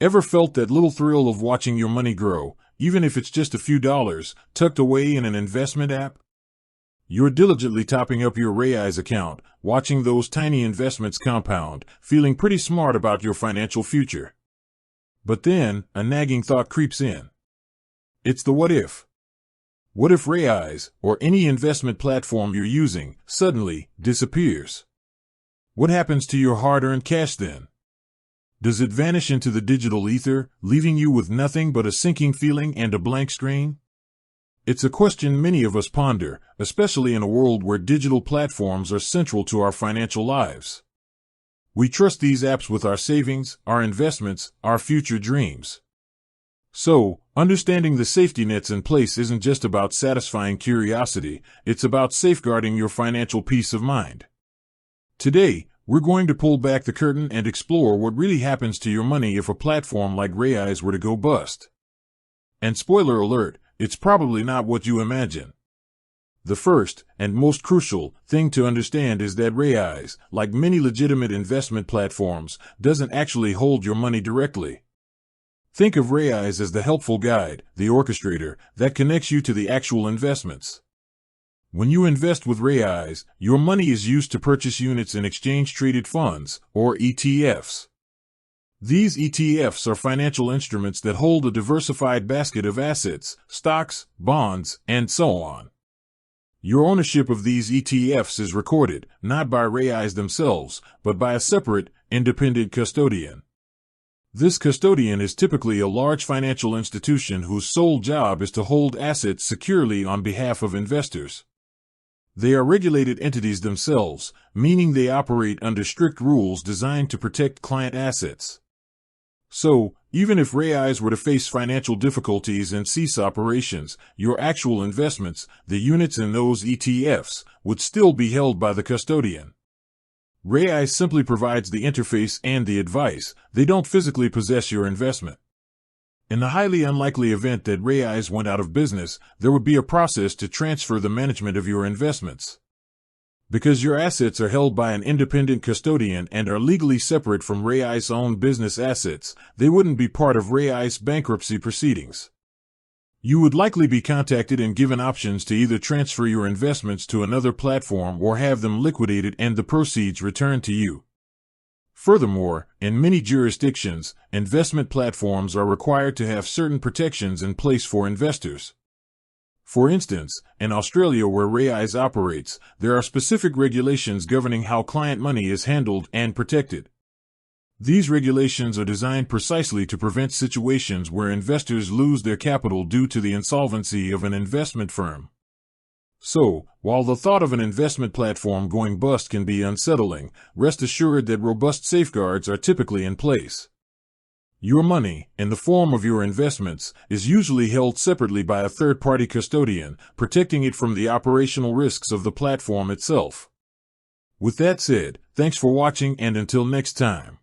Ever felt that little thrill of watching your money grow, even if it's just a few dollars, tucked away in an investment app? You're diligently topping up your Raiz account, watching those tiny investments compound, feeling pretty smart about your financial future. But then, a nagging thought creeps in. It's the what if. What if Raiz, or any investment platform you're using, suddenly disappears? What happens to your hard-earned cash then? Does it vanish into the digital ether, leaving you with nothing but a sinking feeling and a blank screen? It's a question many of us ponder, especially in a world where digital platforms are central to our financial lives. We trust these apps with our savings, our investments, our future dreams. So, understanding the safety nets in place isn't just about satisfying curiosity, it's about safeguarding your financial peace of mind. Today, we're going to pull back the curtain and explore what really happens to your money if a platform like Raiz were to go bust. And spoiler alert, it's probably not what you imagine. The first, and most crucial, thing to understand is that Raiz, like many legitimate investment platforms, doesn't actually hold your money directly. Think of Raiz as the helpful guide, the orchestrator, that connects you to the actual investments. When you invest with Raiz, your money is used to purchase units in exchange-traded funds, or ETFs. These ETFs are financial instruments that hold a diversified basket of assets, stocks, bonds, and so on. Your ownership of these ETFs is recorded, not by Raiz themselves, but by a separate, independent custodian. This custodian is typically a large financial institution whose sole job is to hold assets securely on behalf of investors. They are regulated entities themselves, meaning they operate under strict rules designed to protect client assets. So, even if Raiz were to face financial difficulties and cease operations, your actual investments, the units in those ETFs, would still be held by the custodian. Raiz simply provides the interface and the advice. They don't physically possess your investment. In the highly unlikely event that Raiz went out of business, there would be a process to transfer the management of your investments. Because your assets are held by an independent custodian and are legally separate from Raiz's own business assets, they wouldn't be part of Raiz's bankruptcy proceedings. You would likely be contacted and given options to either transfer your investments to another platform or have them liquidated and the proceeds returned to you. Furthermore, in many jurisdictions, investment platforms are required to have certain protections in place for investors. For instance, in Australia where Raiz operates, there are specific regulations governing how client money is handled and protected. These regulations are designed precisely to prevent situations where investors lose their capital due to the insolvency of an investment firm. So, while the thought of an investment platform going bust can be unsettling, rest assured that robust safeguards are typically in place. Your money, in the form of your investments, is usually held separately by a third-party custodian, protecting it from the operational risks of the platform itself. With that said, thanks for watching and until next time.